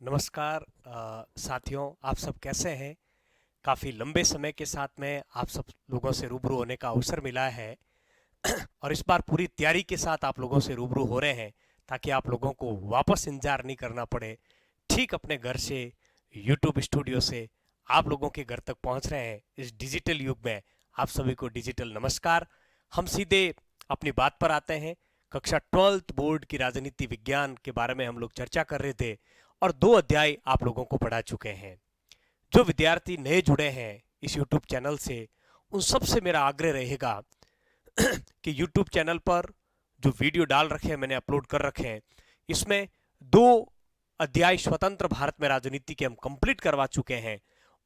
नमस्कार साथियों, आप सब कैसे हैं? काफ़ी लंबे समय के साथ में आप सब लोगों से रूबरू होने का अवसर मिला है और इस बार पूरी तैयारी के साथ आप लोगों से रूबरू हो रहे हैं ताकि आप लोगों को वापस इंतजार नहीं करना पड़े। ठीक अपने घर से, यूट्यूब स्टूडियो से आप लोगों के घर तक पहुंच रहे हैं इस डिजिटल युग में। आप सभी को डिजिटल नमस्कार। हम सीधे अपनी बात पर आते हैं। कक्षा 12th बोर्ड की राजनीति विज्ञान के बारे में हम लोग चर्चा कर रहे थे और 2 अध्याय आप लोगों को पढ़ा चुके हैं। जो विद्यार्थी नए जुड़े हैं इस यूट्यूब चैनल से, उन सब से मेरा आग्रह रहेगा कि यूट्यूब चैनल पर जो वीडियो डाल रखे हैं, मैंने अपलोड कर रखे हैं, इसमें 2 अध्याय स्वतंत्र भारत में राजनीति के हम कंप्लीट करवा चुके हैं।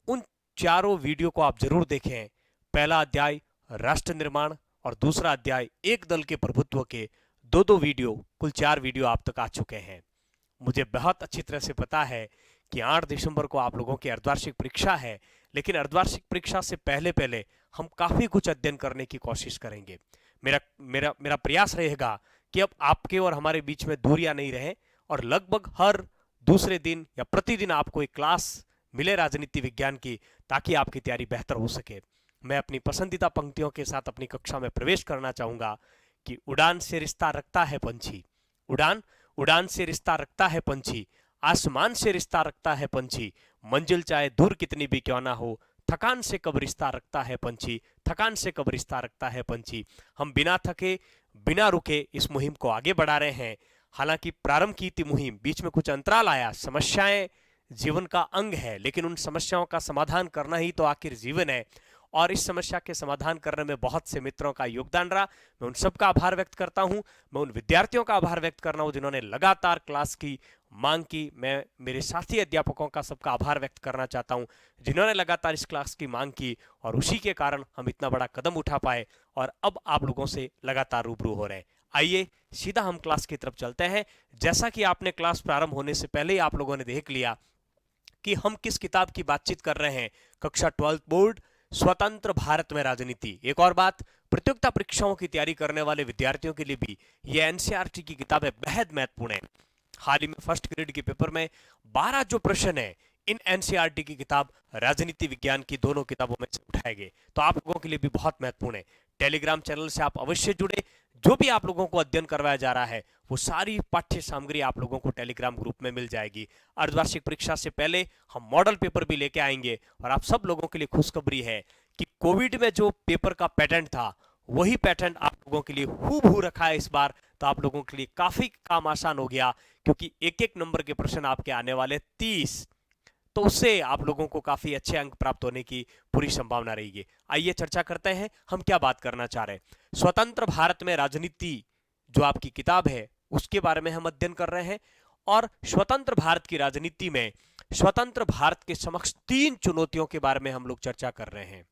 उन चारों वीडियो को आप जरूर देखें। पहला अध्याय राष्ट्र निर्माण और दूसरा अध्याय एक दल के प्रभुत्व के, दो वीडियो, कुल 4 वीडियो आप तक आ चुके हैं। मुझे बहुत अच्छी तरह से पता है कि 8 दिसंबर को आप लोगों की अर्धवार्षिक परीक्षा है, लेकिन अर्धवार्षिक परीक्षा से पहले पहले हम काफी कुछ अध्ययन करने की कोशिश करेंगे। मेरा मेरा मेरा प्रयास रहेगा कि अब आपके और हमारे बीच में दूरियां नहीं रहे और लगभग हर दूसरे दिन या प्रतिदिन आपको एक क्लास मिले राजनीति विज्ञान की, ताकि आपकी तैयारी बेहतर हो सके। मैं अपनी पसंदीदा पंक्तियों के साथ अपनी कक्षा में प्रवेश करना चाहूंगा कि उड़ान से रिश्ता रखता है पंछी, उड़ान उड़ान से रिश्ता रखता है पंछी, आसमान से रिश्ता रखता है पंछी, मंजिल चाहे दूर कितनी भी क्यों ना हो, थकान से कब रिश्ता रखता है पंछी, थकान से कब रिश्ता रखता है पंछी। हम बिना थके, बिना रुके इस मुहिम को आगे बढ़ा रहे हैं। हालांकि प्रारंभ की थी मुहिम, बीच में कुछ अंतराल आया। समस्याएं जीवन का अंग है, लेकिन उन समस्याओं का समाधान करना ही तो आखिर जीवन है और इस समस्या के समाधान करने में बहुत से मित्रों का योगदान रहा। मैं उन सबका आभार व्यक्त करता हूं। मैं उन विद्यार्थियों का आभार व्यक्त कर रहा हूं जिन्होंने लगातार क्लास की मांग की। मैं मेरे साथी अध्यापकों का सबका आभार व्यक्त करना चाहता हूं जिन्होंने लगातार इस क्लास की मांग की और उसी के कारण हम इतना बड़ा कदम उठा पाए और अब आप लोगों से लगातार रूबरू हो रहे हैं। आइए सीधा हम क्लास की तरफ चलते हैं। जैसा कि आपने क्लास प्रारंभ होने से पहले ही आप लोगों ने देख लिया कि हम किस किताब की बातचीत कर रहे हैं। कक्षा 12th बोर्ड, स्वतंत्र भारत में राजनीति। एक और बात, प्रतियोगिता परीक्षाओं की तैयारी करने वाले विद्यार्थियों के लिए भी यह एनसीईआरटी की किताबें बेहद महत्वपूर्ण है। हाल ही में फर्स्ट ग्रेड के पेपर में 12 जो प्रश्न है इन एनसीईआरटी की किताब राजनीति विज्ञान की दोनों किताबों में से उठाए गए, तो आप लोगों के लिए भी बहुत महत्वपूर्ण है। टेलीग्राम चैनल से आप अवश्य जुड़े। जो भी आप लोगों को अध्ययन करवाया जा रहा है वो सारी पाठ्य सामग्री आप लोगों को टेलीग्राम ग्रुप में मिल जाएगी। अर्धवार्षिक परीक्षा से पहले हम मॉडल पेपर भी लेके आएंगे और आप सब लोगों के लिए खुशखबरी है कि कोविड में जो पेपर का पैटर्न था वही पैटर्न आप लोगों के लिए हूबहू रखा है इस बार। तो आप लोगों के लिए काफी काम आसान हो गया, क्योंकि एक एक नंबर के प्रश्न आपके आने वाले 30, तो उससे आप लोगों को काफी अच्छे अंक प्राप्त होने की पूरी संभावना रहेगी। आइए चर्चा करते हैं हम क्या बात करना चाह रहे हैं। स्वतंत्र भारत में राजनीति जो आपकी किताब है उसके बारे में हम अध्ययन कर रहे हैं और स्वतंत्र भारत की राजनीति में स्वतंत्र भारत के समक्ष 3 चुनौतियों के बारे में हम लोग चर्चा कर रहे हैं।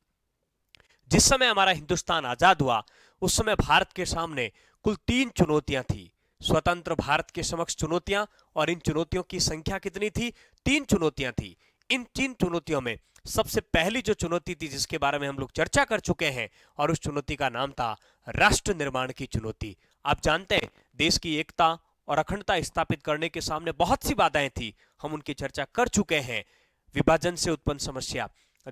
जिस समय हमारा हिंदुस्तान आजाद हुआ उस समय भारत के सामने कुल 3 चुनौतियां थी। स्वतंत्र भारत के समक्ष चुनौतियां, और इन चुनौतियों की संख्या कितनी थी? 3 चुनौतियां थी। इन 3 चुनौतियों में सबसे पहली जो चुनौती थी जिसके बारे में हम लोग चर्चा कर चुके हैं, और उस चुनौती का नाम था राष्ट्र निर्माण की चुनौती। आप जानते हैं देश की एकता और अखंडता स्थापित करने के सामने बहुत सी बाधाएं थी, हम उनकी चर्चा कर चुके हैं। विभाजन से उत्पन्न समस्या,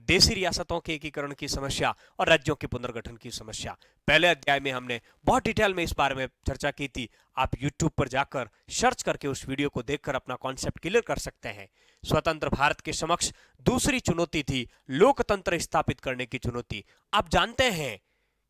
देशी रियासतों के एकीकरण की समस्या और राज्यों के पुनर्गठन की समस्या, पहले अध्याय में हमने बहुत डिटेल में इस बारे में चर्चा की थी। आप YouTube पर जाकर सर्च करके उस वीडियो को देखकर अपना कॉन्सेप्ट क्लियर कर सकते हैं। स्वतंत्र भारत के समक्ष दूसरी चुनौती थी लोकतंत्र स्थापित करने की चुनौती। आप जानते हैं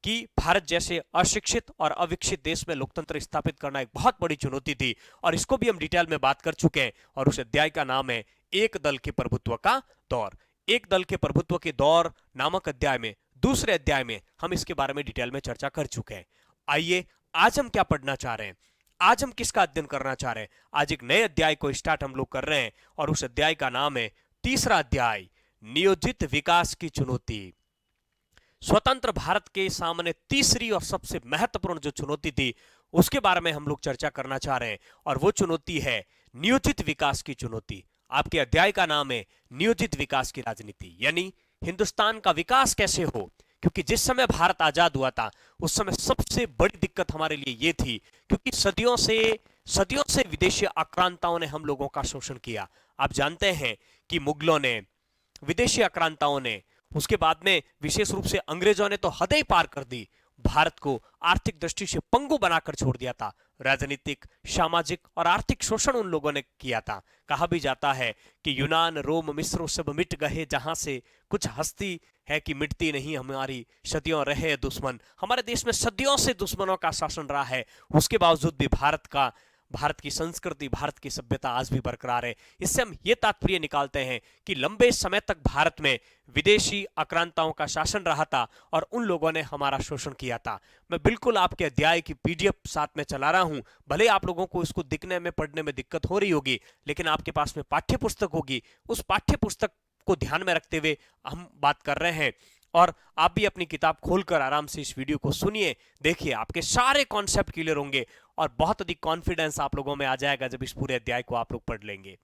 कि भारत जैसे अशिक्षित और अविकसित देश में लोकतंत्र स्थापित करना एक बहुत बड़ी चुनौती थी, और इसको भी हम डिटेल में बात कर चुके हैं। और उस अध्याय का नाम है एक दल के प्रभुत्व का दौर। एक दल के प्रभुत्व के दौर नामक अध्याय में, दूसरे अध्याय में हम इसके बारे में डिटेल में चर्चा कर चुके हैं। आइए आज हम क्या पढ़ना चाह रहे हैं, आज हम किसका अध्ययन करना चाह रहे हैं। आज एक नए अध्याय को स्टार्ट हम लोग कर रहे हैं और उस अध्याय का नाम है तीसरा अध्याय, नियोजित विकास की चुनौती। स्वतंत्र भारत के सामने तीसरी और सबसे महत्वपूर्ण जो चुनौती थी उसके बारे में हम लोग चर्चा करना चाह रहे हैं, और वो चुनौती है नियोजित विकास की चुनौती। आपके अध्याय का नाम है नियोजित विकास की राजनीति, यानी हिंदुस्तान का विकास कैसे हो। क्योंकि जिस समय भारत आजाद हुआ था उस समय सबसे बड़ी दिक्कत हमारे लिए यह थी, क्योंकि सदियों से विदेशी आक्रांताओं ने हम लोगों का शोषण किया। आप जानते हैं कि मुगलों ने, विदेशी आक्रांताओं ने, उसके बाद में विशेष रूप से अंग्रेजों ने तो हदें पार कर दी, भारत को आर्थिक दृष्टि से पंगु बनाकर छोड़ दिया था। राजनीतिक, सामाजिक और आर्थिक शोषण उन लोगों ने किया था। कहा भी जाता है कि यूनान, रोम, मिस्र सब मिट गए जहां से, कुछ हस्ती है कि मिटती नहीं हमारी, सदियों रहे दुश्मन। हमारे देश में सदियों से दुश्मनों का शासन रहा है, उसके बावजूद भी भारत की संस्कृति, भारत की सभ्यता आज भी बरकरार है। इससे हम ये तात्पर्य निकालते हैं कि लंबे समय तक भारत में विदेशी आक्रांताओं का शासन रहा था और उन लोगों ने हमारा शोषण किया था। मैं बिल्कुल आपके अध्याय की पीडीएफ साथ में चला रहा हूं, भले आप लोगों को इसको दिखने में, पढ़ने में दिक्कत हो रही होगी, लेकिन आपके पास में पाठ्य पुस्तक होगी, उस पाठ्य पुस्तक को ध्यान में रखते हुए हम बात कर रहे हैं। और आप भी अपनी किताब खोलकर आराम से इस वीडियो को सुनिए, देखिए, आपके सारे कॉन्सेप्ट क्लियर होंगे और बहुत अधिक कॉन्फिडेंस आप लोगों में आ जाएगा जब इस पूरे अध्याय को आप लोग पढ़ लेंगे।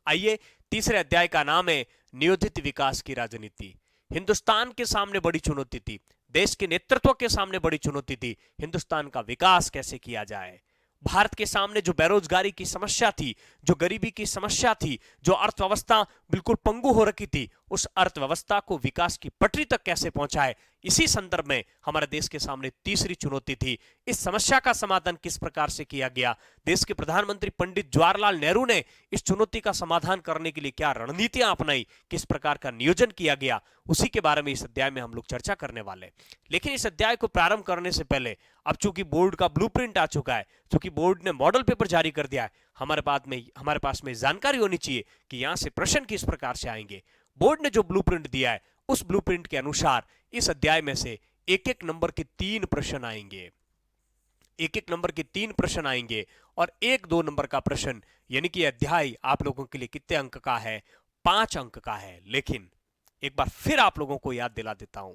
आइए, तीसरे अध्याय का नाम है नियोजित विकास की राजनीति। हिंदुस्तान के सामने बड़ी चुनौती थी, देश के नेतृत्व के सामने बड़ी चुनौती थी, हिंदुस्तान का विकास कैसे किया जाए। भारत के सामने जो बेरोजगारी की समस्या थी, जो गरीबी की समस्या थी, जो अर्थव्यवस्था बिल्कुल पंगु हो रखी थी, उस अर्थव्यवस्था को विकास की पटरी तक कैसे पहुंचाए, इसी संदर्भ में हमारे देश के सामने तीसरी चुनौती थी। इस समस्या का समाधान किस प्रकार से किया गया, देश के प्रधानमंत्री पंडित जवाहरलाल नेहरू ने इस चुनौती का समाधान करने के लिए क्या रणनीतियां अपनाई, किस प्रकार का नियोजन किया गया, उसी के बारे में इस अध्याय में हम लोग चर्चा करने वाले। लेकिन इस अध्याय को प्रारंभ करने से पहले, अब चूंकि बोर्ड का ब्लूप्रिंट आ चुका है, चूंकि बोर्ड ने मॉडल पेपर जारी कर दिया है, हमारे पास में जानकारी होनी चाहिए कि यहां से प्रश्न किस प्रकार से आएंगे। बोर्ड ने जो ब्लूप्रिंट दिया है, उस ब्लूप्रिंट के अनुसार इस अध्याय में से एक एक नंबर के 3 प्रश्न आएंगे, एक एक नंबर के 3 प्रश्न आएंगे और 1-2 नंबर का प्रश्न, यानी कि अध्याय आप लोगों के लिए कितने अंक का है, 5 अंक का है। लेकिन एक बार फिर आप लोगों को याद दिला देता हूं,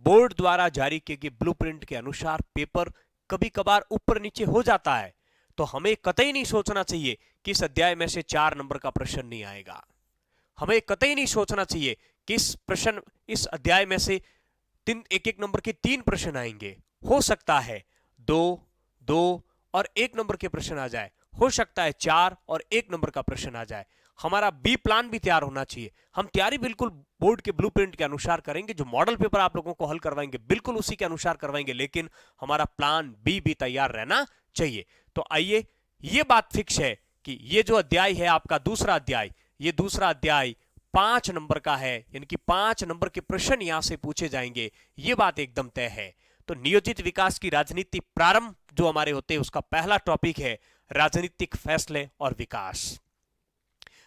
बोर्ड द्वारा जारी किए गए ब्लूप्रिंट के अनुसार पेपर कभी कभार ऊपर नीचे हो जाता है, तो हमें कतई नहीं सोचना चाहिए कि इस अध्याय में से 4 नंबर का प्रश्न नहीं आएगा। हमें कतई नहीं सोचना चाहिए कि इस अध्याय में से एक एक नंबर के 3 प्रश्न आएंगे। हो सकता है 2 और 1 नंबर के प्रश्न आ जाए, हो सकता है 4 और 1 नंबर का प्रश्न आ जाए। हमारा बी प्लान भी तैयार होना चाहिए। हम तैयारी बिल्कुल बोर्ड के ब्लूप्रिंट के अनुसार करेंगे, जो मॉडल पेपर आप लोगों को हल करवाएंगे बिल्कुल उसी के अनुसार करवाएंगे, लेकिन हमारा प्लान बी भी तैयार रहना चाहिए। तो आइए, ये बात फिक्स है कि ये जो अध्याय है आपका दूसरा अध्याय, ये दूसरा अध्याय 5 नंबर का है, यानी कि 5 नंबर के प्रश्न यहां से पूछे जाएंगे, ये बात एकदम तय है। तो नियोजित विकास की राजनीति प्रारंभ जो हमारे होते हैं, उसका पहला टॉपिक है राजनीतिक फैसले और विकास।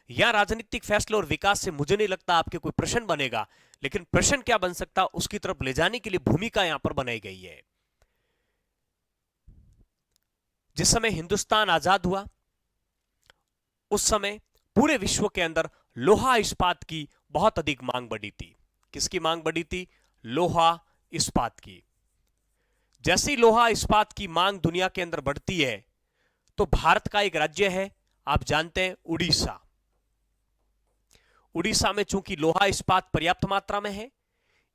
या राजनीतिक फैसले और विकास से मुझे नहीं लगता आपके कोई प्रश्न बनेगा, लेकिन प्रश्न क्या बन सकता उसकी तरफ ले जाने के लिए भूमिका यहां पर बनाई गई है। जिस समय हिंदुस्तान आजाद हुआ, उस समय पूरे विश्व के अंदर लोहा इस्पात की बहुत अधिक मांग बढ़ी थी। किसकी मांग बढ़ी थी? लोहा इस्पात की। जैसी लोहा इस्पात की मांग दुनिया के अंदर बढ़ती है, तो भारत का एक राज्य है, आप जानते हैं, उड़ीसा। उड़ीसा में चूंकि लोहा इस्पात पर्याप्त मात्रा में है,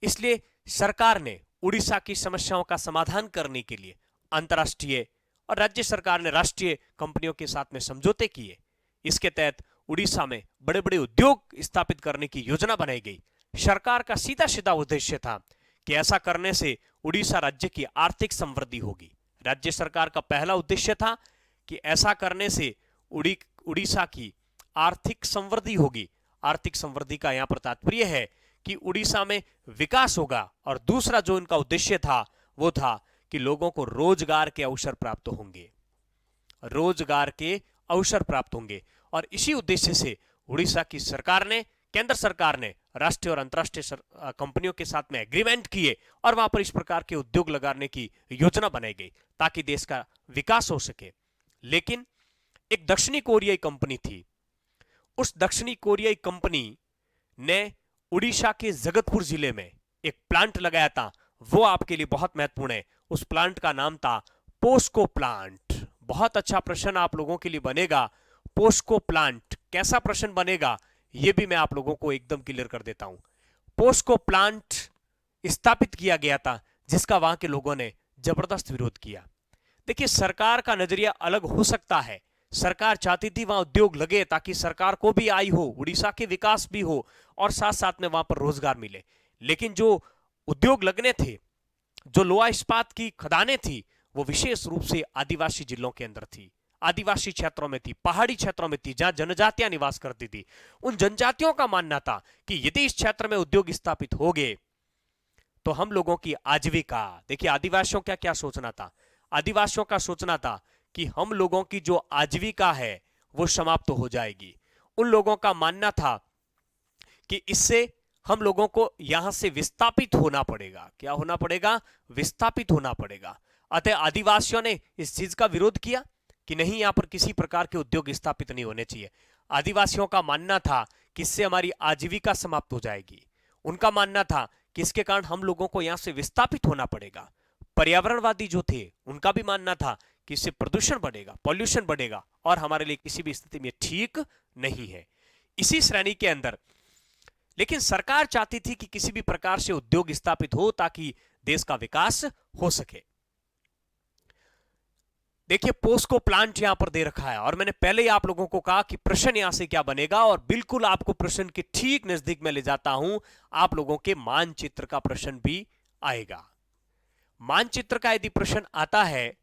इसलिए सरकार ने उड़ीसा की समस्याओं का समाधान करने के लिए अंतर्राष्ट्रीय और राज्य सरकार ने राष्ट्रीय कंपनियों के साथ में समझौते किए। इसके तहत उड़ीसा में बड़े बड़े उद्योग स्थापित करने की योजना बनाई गई। सरकार का सीधा सीधा उद्देश्य था कि ऐसा करने से उड़ीसा राज्य की आर्थिक समृद्धि होगी। राज्य सरकार का पहला उद्देश्य था कि ऐसा करने से उड़ीसा की आर्थिक समृद्धि होगी। आर्थिक समृद्धि का यहां पर तात्पर्य है कि उड़ीसा में विकास होगा, और दूसरा जो इनका उद्देश्य था वो था कि लोगों को रोजगार के अवसर प्राप्त होंगे, रोजगार के अवसर प्राप्त होंगे। और इसी उद्देश्य से उड़ीसा की सरकार ने, केंद्र सरकार ने राष्ट्रीय और अंतर्राष्ट्रीय कंपनियों के साथ में एग्रीमेंट किए और वहां पर इस प्रकार के उद्योग लगाने की योजना बनाई गई ताकि देश का विकास हो सके। लेकिन एक दक्षिणी कोरियाई कंपनी थी, उस दक्षिणी कोरियाई कंपनी ने उड़ीसा के जगतपुर जिले में एक प्लांट लगाया था। वो आपके लिए बहुत महत्वपूर्ण है। उस प्लांट का नाम था पोस्को प्लांट। बहुत अच्छा प्रश्न आप लोगों के लिए बनेगा, पोस्को प्लांट। कैसा प्रश्न बनेगा यह भी मैं आप लोगों को एकदम क्लियर कर देता हूं। पोस्को प्लांट स्थापित किया गया था, जिसका वहां के लोगों ने जबरदस्त विरोध किया। देखिए, सरकार का नजरिया अलग हो सकता है, सरकार चाहती थी वहां उद्योग लगे ताकि सरकार को भी आय हो, उड़ीसा के विकास भी हो और साथ साथ में वहां पर रोजगार मिले। लेकिन जो उद्योग लगने थे, जो लोहा इस्पात की खदानें थी, वो विशेष रूप से आदिवासी जिलों के अंदर थी, आदिवासी क्षेत्रों में थी, पहाड़ी क्षेत्रों में थी, जहां जनजातियां निवास करती थी। उन जनजातियों का मानना था कि यदि इस क्षेत्र में उद्योग स्थापित हो गए तो हम लोगों की आजीविका, देखिए आदिवासियों का क्या सोचना था, आदिवासियों का सोचना था कि हम लोगों की जो आजीविका है वो समाप्त हो जाएगी। उन लोगों का मानना था कि इससे हम लोगों को यहां से विस्थापित होना पड़ेगा। क्या होना पड़ेगा? विस्थापित होना पड़ेगा। अतः आदिवासियों ने इस चीज का विरोध किया कि नहीं, यहां पर किसी प्रकार के उद्योग स्थापित नहीं होने चाहिए। आदिवासियों का मानना था कि इससे हमारी आजीविका समाप्त हो जाएगी। उनका मानना था कि इसके कारण हम लोगों को यहां से विस्थापित होना पड़ेगा। पर्यावरणवादी जो थे उनका भी मानना था कि इससे प्रदूषण बढ़ेगा, पॉल्यूशन बढ़ेगा और हमारे लिए किसी भी स्थिति में ठीक नहीं है। इसी श्रेणी के अंदर लेकिन सरकार चाहती थी कि किसी भी प्रकार से उद्योग स्थापित हो ताकि देश का विकास हो सके। देखिए पोस्को प्लांट यहां पर दे रखा है और मैंने पहले ही आप लोगों को कहा कि प्रश्न यहां से क्या बनेगा और बिल्कुल आपको प्रश्न के ठीक नजदीक में ले जाता हूं। आप लोगों के मानचित्र का प्रश्न भी आएगा। मानचित्र का यदि प्रश्न आता है,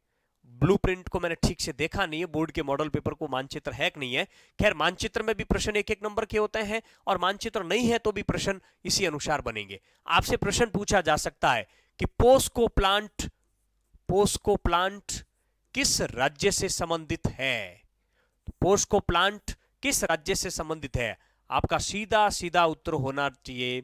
ब्लूप्रिंट को मैंने ठीक से देखा नहीं है, बोर्ड के मॉडल पेपर को मानचित्र है कि नहीं है। खैर मानचित्र में भी प्रश्न एक एक नंबर के होते हैं और मानचित्र नहीं है तो भी प्रश्न इसी अनुसार बनेंगे। आपसे प्रश्न पूछा जा सकता है कि पोस्को प्लांट किस राज्य से संबंधित है? पोस्को प्लांट किस राज्य से संबंधित है? आपका सीधा सीधा उत्तर होना चाहिए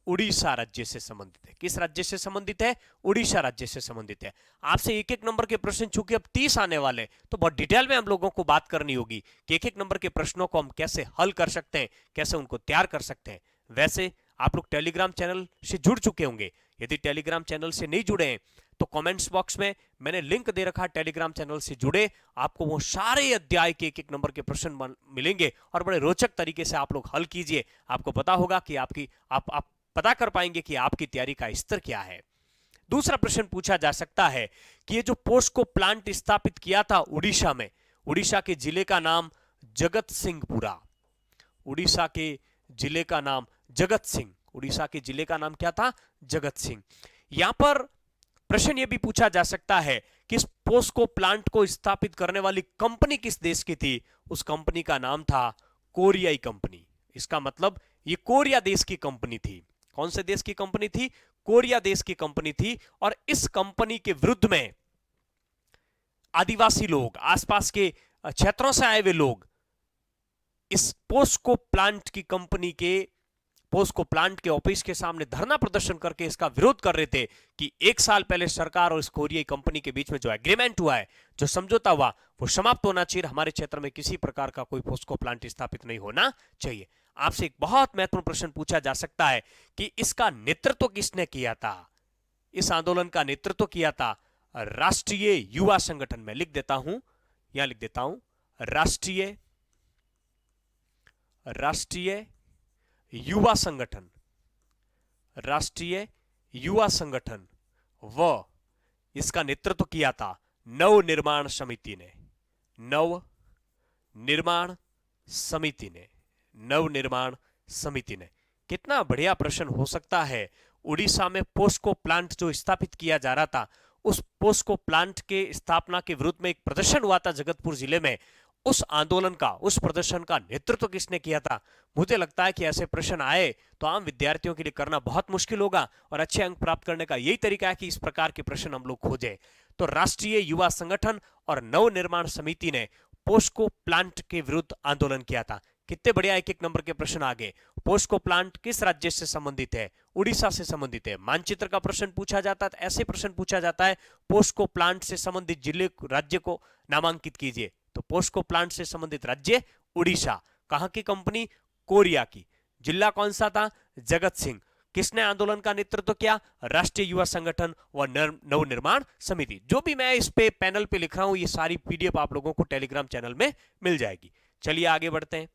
उड़ीसा राज्य से संबंधित है। किस राज्य से संबंधित है? उड़ीसा राज्य से संबंधित है। आपसे एक एक नंबर के प्रश्न चूंकि अब 30 आने वाले तो बहुत डिटेल में हम लोगों को बात करनी होगी कि एक एक नंबर के प्रश्नों को हम कैसे हल कर सकते हैं, कैसे उनको तैयार कर सकते हैं। वैसे आप लोग टेलीग्राम चैनल से जुड़ चुके होंगे। यदि टेलीग्राम चैनल से नहीं जुड़े हैं तो कमेंट्स बॉक्स में मैंने लिंक दे रखा है, टेलीग्राम चैनल से जुड़े, आपको वो सारे अध्याय के एक एक नंबर के प्रश्न मिलेंगे और बड़े रोचक तरीके से आप लोग हल कीजिए। आपको पता होगा कि आप पता कर पाएंगे कि आपकी तैयारी का स्तर क्या है। दूसरा प्रश्न पूछा जा सकता है कि ये जो पोस्को प्लांट स्थापित किया था उड़ीसा में, उड़ीसा के जिले का नाम जगत सिंहपुरा, उड़ीसा के जिले का नाम जगत सिंह, उड़ीसा के जिले का नाम क्या था? जगत सिंह। यहां पर प्रश्न यह भी पूछा जा सकता है कि इस पोस्को प्लांट को स्थापित करने वाली कंपनी किस देश की थी? उस कंपनी का नाम था कोरियाई कंपनी। इसका मतलब ये कोरिया देश की कंपनी थी। कौन से देश की कंपनी थी? कोरिया देश की कंपनी थी। और इस कंपनी के विरुद्ध में आदिवासी लोग, आसपास के क्षेत्रों से आए हुए लोग इस पोस्को प्लांट के ऑफिस के सामने धरना प्रदर्शन करके इसका विरोध कर रहे थे कि एक साल पहले सरकार और इस कोरियाई कंपनी के बीच में जो एग्रीमेंट हुआ है, जो समझौता हुआ, वो समाप्त होना चाहिए। हमारे क्षेत्र में किसी प्रकार का कोई पोस्को प्लांट स्थापित नहीं होना चाहिए। आपसे एक बहुत महत्वपूर्ण प्रश्न पूछा जा सकता है कि इसका नेतृत्व किसने किया था? इस आंदोलन का नेतृत्व किया था राष्ट्रीय युवा संगठन। में लिख देता हूं, यहां लिख देता हूं, राष्ट्रीय युवा संगठन, राष्ट्रीय युवा संगठन। व इसका नेतृत्व किया था नवनिर्माण समिति ने, नवनिर्माण समिति ने। कितना बढ़िया प्रश्न हो सकता है। उड़ीसा में पोस्को प्लांट जो स्थापित किया जा रहा था, उस पोस्को प्लांट के स्थापना के विरुद्ध में एक प्रदर्शन हुआ था जगतपुर जिले में। उस आंदोलन का, उस प्रदर्शन का नेतृत्व किसने किया था? मुझे लगता है कि ऐसे प्रश्न आए तो आम विद्यार्थियों के लिए करना बहुत मुश्किल होगा और अच्छे अंक प्राप्त करने का यही तरीका है कि इस प्रकार के प्रश्न हम लोग खोजें। तो राष्ट्रीय युवा संगठन और नवनिर्माण समिति ने पोस्को प्लांट के विरुद्ध आंदोलन किया था। कितने बढ़िया एक एक नंबर के प्रश्न आ गए। पोस्को प्लांट किस राज्य से संबंधित है? उड़ीसा से संबंधित है। मानचित्र का प्रश्न पूछा जाता है, ऐसे प्रश्न पूछा जाता है पोस्को प्लांट से संबंधित जिले, राज्य को नामांकित कीजिए। तो पोस्को प्लांट से संबंधित राज्य उड़ीसा। कहां की कंपनी? कोरिया की। जिला कौन सा था? जगत सिंह। किसने आंदोलन का नेतृत्व किया? राष्ट्रीय युवा संगठन व नवनिर्माण समिति। जो भी मैं इस पे पैनल पे लिख रहा हूं, ये सारी पीडीएफ आप लोगों को टेलीग्राम चैनल में मिल जाएगी। चलिए आगे बढ़ते हैं।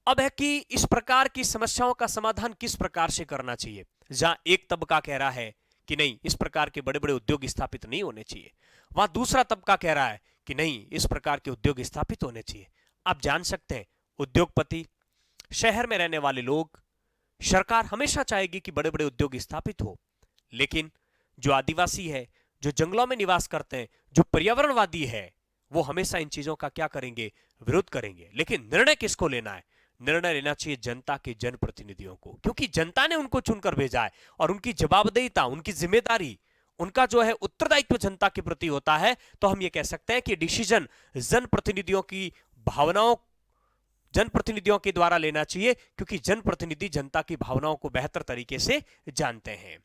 अब है कि इस प्रकार की समस्याओं का समाधान किस प्रकार से करना चाहिए। जहां एक तबका कह रहा है कि नहीं, इस प्रकार के बड़े बड़े उद्योग स्थापित नहीं होने चाहिए, वहां दूसरा तबका कह रहा है कि नहीं, इस प्रकार के उद्योग स्थापित होने चाहिए। आप जान सकते हैं, उद्योगपति, शहर में रहने वाले लोग, सरकार हमेशा चाहेगी कि बड़े बड़े उद्योग स्थापित हो, लेकिन जो आदिवासी है, जो जंगलों में निवास करते हैं, जो पर्यावरणवादी है, वो हमेशा इन चीजों का क्या करेंगे, विरोध करेंगे। लेकिन निर्णय किसको लेना है? निर्णय लेना चाहिए जनता के जनप्रतिनिधियों को, क्योंकि जनता ने उनको चुनकर भेजा है और उनकी जवाबदेहिता, उनकी जिम्मेदारी, उनका जो है उत्तरदायित्व जनता के प्रति होता है। तो हम ये कह सकते हैं कि डिसीजन जनप्रतिनिधियों की भावनाओं, जनप्रतिनिधियों के द्वारा लेना चाहिए, क्योंकि जनप्रतिनिधि जनता की भावनाओं को बेहतर तरीके से जानते हैं।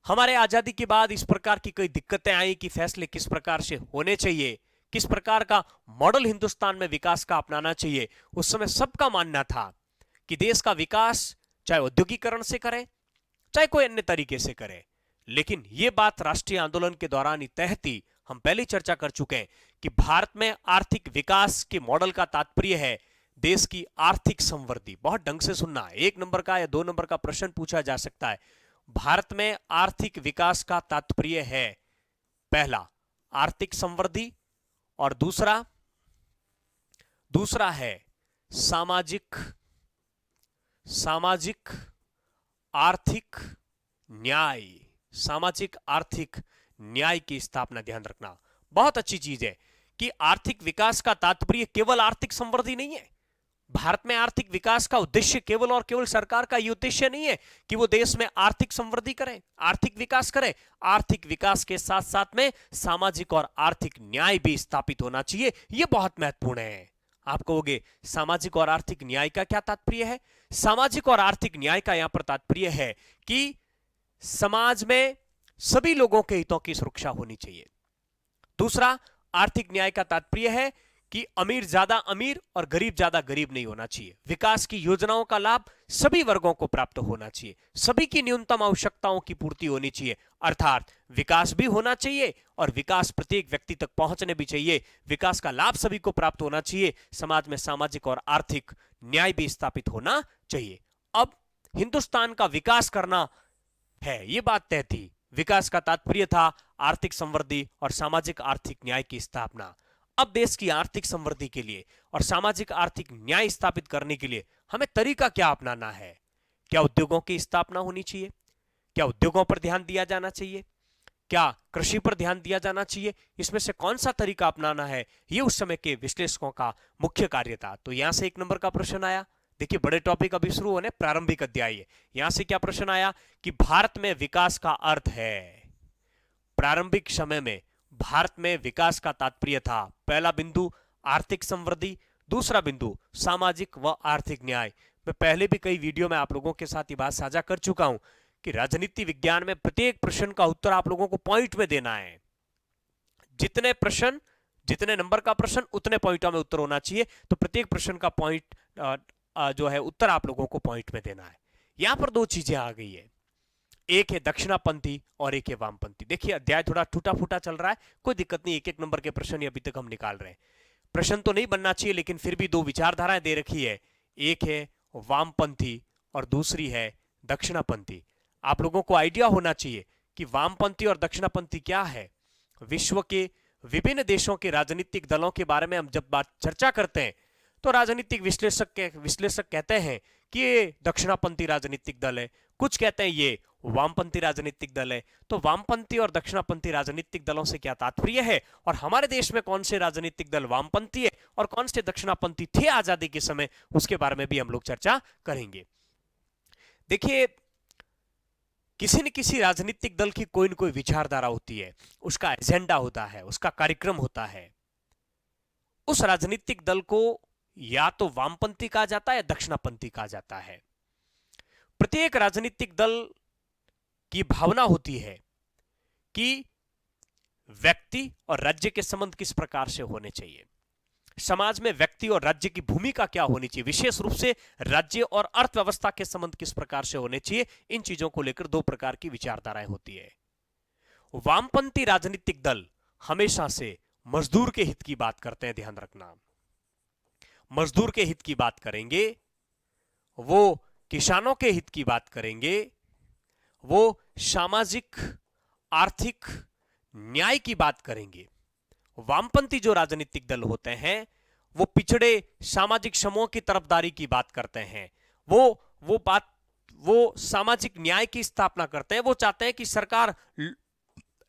हमारे आजादी के बाद इस प्रकार की कई दिक्कतें आई कि फैसले किस प्रकार से होने चाहिए, किस प्रकार का मॉडल हिंदुस्तान में विकास का अपनाना चाहिए। उस समय सबका मानना था कि देश का विकास चाहे औद्योगिकरण से करें, चाहे कोई अन्य तरीके से करें, लेकिन यह बात राष्ट्रीय आंदोलन के दौरान ही तय थी। हम पहले चर्चा कर चुके हैं कि भारत में आर्थिक विकास के मॉडल का तात्पर्य है देश की आर्थिक समृद्धि। बहुत ढंग से सुनना, 1 नंबर का या 2 नंबर का प्रश्न पूछा जा सकता है। भारत में आर्थिक विकास का तात्पर्य है, पहला आर्थिक समृद्धि, और दूसरा है सामाजिक आर्थिक न्याय। सामाजिक आर्थिक न्याय की स्थापना, ध्यान रखना, बहुत अच्छी चीज है कि आर्थिक विकास का तात्पर्य केवल आर्थिक समृद्धि नहीं है। भारत में आर्थिक विकास का उद्देश्य केवल और केवल सरकार का यह उद्देश्य नहीं है कि वो देश में आर्थिक समृद्धि करे, आर्थिक विकास करे। आर्थिक विकास के साथ साथ में सामाजिक और आर्थिक न्याय भी स्थापित होना चाहिए। यह बहुत महत्वपूर्ण है। आप कहोगे सामाजिक और आर्थिक न्याय का क्या तात्पर्य है? सामाजिक और आर्थिक न्याय का यहां पर तात्पर्य है कि समाज में सभी लोगों के हितों की सुरक्षा होनी चाहिए। दूसरा, आर्थिक न्याय का तात्पर्य है कि अमीर ज्यादा अमीर और गरीब ज्यादा गरीब नहीं होना चाहिए। विकास की योजनाओं का लाभ सभी वर्गों को प्राप्त होना चाहिए, सभी की न्यूनतम आवश्यकताओं की पूर्ति होनी चाहिए। अर्थात विकास भी होना चाहिए और विकास प्रत्येक व्यक्ति तक पहुंचने भी चाहिए। विकास का लाभ सभी को प्राप्त होना चाहिए। समाज में सामाजिक और आर्थिक न्याय भी स्थापित होना चाहिए। अब हिंदुस्तान का विकास करना है, यह बात तय थी। विकास का तात्पर्य था आर्थिक समृद्धि और सामाजिक आर्थिक न्याय की स्थापना। अब देश की आर्थिक समृद्धि के लिए और सामाजिक आर्थिक न्याय स्थापित करने के लिए हमें तरीका क्या अपनाना है? क्या उद्योगों की स्थापना होनी चाहिए? क्या उद्योगों पर ध्यान दिया जाना चाहिए? क्या कृषि पर ध्यान दिया जाना चाहिए? इसमें से कौन सा तरीका अपनाना है, यह उस समय के विश्लेषकों का मुख्य कार्य था। तो यहां से 1 नंबर का प्रश्न आया। देखिए, बड़े टॉपिक अभी शुरू होने, प्रारंभिक अध्याय है। यहां से क्या प्रश्न आया कि भारत में विकास का अर्थ है। प्रारंभिक समय में भारत में विकास का तात्पर्य था, पहला बिंदु आर्थिक समृद्धि, दूसरा बिंदु सामाजिक व आर्थिक न्याय। मैं पहले भी कई वीडियो में आप लोगों के साथ ये बात साझा कर चुका हूं कि राजनीति विज्ञान में प्रत्येक प्रश्न का उत्तर आप लोगों को पॉइंट में देना है। जितने प्रश्न, जितने नंबर का प्रश्न, उतने पॉइंटों में उत्तर होना चाहिए। तो प्रत्येक प्रश्न का पॉइंट जो है उत्तर आप लोगों को पॉइंट में देना है। यहां पर 2 चीजें आ गई है, एक है दक्षिणापंथी और एक है वामपंथी। देखिए, अध्याय थोड़ा टूटा फूटा चल रहा है, कोई दिक्कत नहीं, 1-1 नंबर के प्रश्न अभी तक हम निकाल रहे हैं। प्रश्न तो नहीं बनना चाहिए, लेकिन फिर भी 2 विचारधाराएं दे रखी है, एक है वामपंथी और दूसरी है दक्षिणापंथी। आप लोगों को आइडिया होना चाहिए कि वामपंथी और दक्षिणापंथी क्या है। विश्व के विभिन्न देशों के राजनीतिक दलों के बारे में हम जब बात चर्चा करते हैं तो राजनीतिक विश्लेषक कहते हैं कि ये दक्षिणापंथी राजनीतिक दल है, कुछ कहते हैं ये वामपंथी राजनीतिक दल है। तो वामपंथी और दक्षिणापंथी राजनीतिक दलों से क्या तात्पर्य है और हमारे देश में कौन से राजनीतिक दल वामपंथी है और कौन से दक्षिणापंथी थे आजादी के समय, उसके बारे में भी हम लोग चर्चा करेंगे। देखिए, किसी न किसी राजनीतिक दल की कोई न कोई विचारधारा होती है, उसका एजेंडा होता है, उसका कार्यक्रम होता है। उस राजनीतिक दल को या तो वामपंथी कहा जाता है या दक्षिणापंथी कहा जाता है। प्रत्येक राजनीतिक दल की भावना होती है कि व्यक्ति और राज्य के संबंध किस प्रकार से होने चाहिए, समाज में व्यक्ति और राज्य की भूमिका क्या होनी चाहिए, विशेष रूप से राज्य और अर्थव्यवस्था के संबंध किस प्रकार से होने चाहिए। इन चीजों को लेकर 2 प्रकार की विचारधाराएं होती है। वामपंथी राजनीतिक दल हमेशा से मजदूर के हित की बात करते हैं, ध्यान रखना, मजदूर के हित की बात करेंगे, वो किसानों के हित की बात करेंगे, वो सामाजिक आर्थिक न्याय की बात करेंगे। वामपंथी जो राजनीतिक दल होते हैं वो पिछड़े सामाजिक समूह की तरफदारी की बात करते हैं। वो सामाजिक न्याय की स्थापना करते हैं। वो चाहते हैं कि सरकार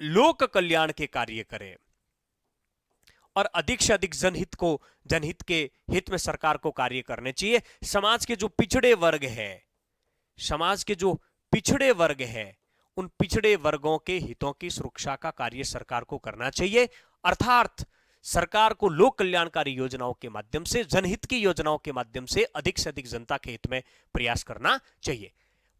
लोक कल्याण के कार्य करे और अधिक से अधिक जनहित के हित में सरकार को कार्य करने चाहिए। समाज के जो पिछड़े वर्ग है, समाज के जो पिछड़े वर्ग है, उन पिछड़े वर्गों के हितों की सुरक्षा का कार्य सरकार को करना चाहिए। अर्थात सरकार को लोक कल्याणकारी योजनाओं के माध्यम से, जनहित की योजनाओं के माध्यम से अधिक से अधिक जनता के हित में प्रयास करना चाहिए।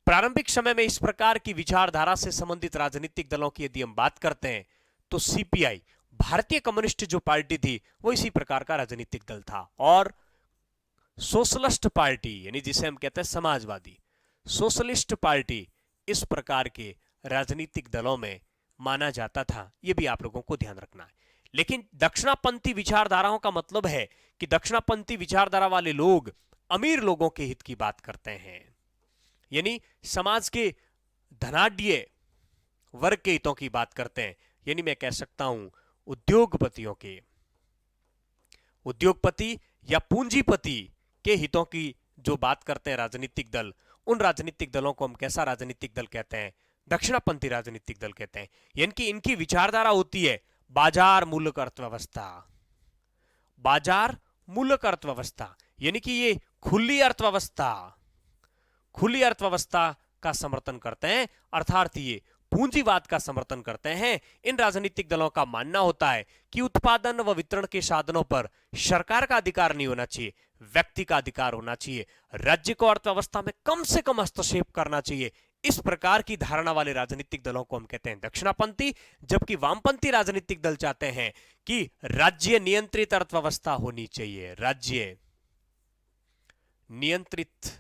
प्रारंभिक समय में इस प्रकार की विचारधारा से संबंधित राजनीतिक दलों की यदि हम बात करते हैं तो सीपीआई, भारतीय कम्युनिस्ट जो पार्टी थी, वो इसी प्रकार का राजनीतिक दल था। और सोशलिस्ट पार्टी, यानी जिसे हम कहते हैं समाजवादी, सोशलिस्ट पार्टी इस प्रकार के राजनीतिक दलों में माना जाता था। यह भी आप लोगों को ध्यान रखना है। लेकिन दक्षिणापंथी विचारधाराओं का मतलब है कि दक्षिणापंथी विचारधारा वाले लोग अमीर लोगों के हित की बात करते हैं, यानी समाज के धनाढ्य वर्ग के हितों की बात करते हैं। यानी मैं कह सकता हूं उद्योगपतियों के, उद्योगपति या पूंजीपति के हितों की जो बात करते हैं राजनीतिक दल, उन राजनीतिक दलों को हम कैसा राजनीतिक दल कहते हैं? दक्षिणापंथी राजनीतिक दल कहते हैं। यानी कि इनकी विचारधारा होती है बाजार मूलक अर्थव्यवस्था, बाजार मूलक अर्थव्यवस्था, यानी कि ये खुली अर्थव्यवस्था, खुली अर्थव्यवस्था का समर्थन करते हैं, अर्थात ये पूंजीवाद का समर्थन करते हैं। इन राजनीतिक दलों का मानना होता है कि उत्पादन व वितरण के साधनों पर सरकार का अधिकार नहीं होना चाहिए, व्यक्ति का अधिकार होना चाहिए। राज्य को अर्थव्यवस्था में कम से कम हस्तक्षेप करना चाहिए। इस प्रकार की धारणा वाले राजनीतिक दलों को हम कहते हैं दक्षिणापंथी। जबकि वामपंथी राजनीतिक दल चाहते हैं कि राज्य नियंत्रित अर्थव्यवस्था होनी चाहिए, राज्य नियंत्रित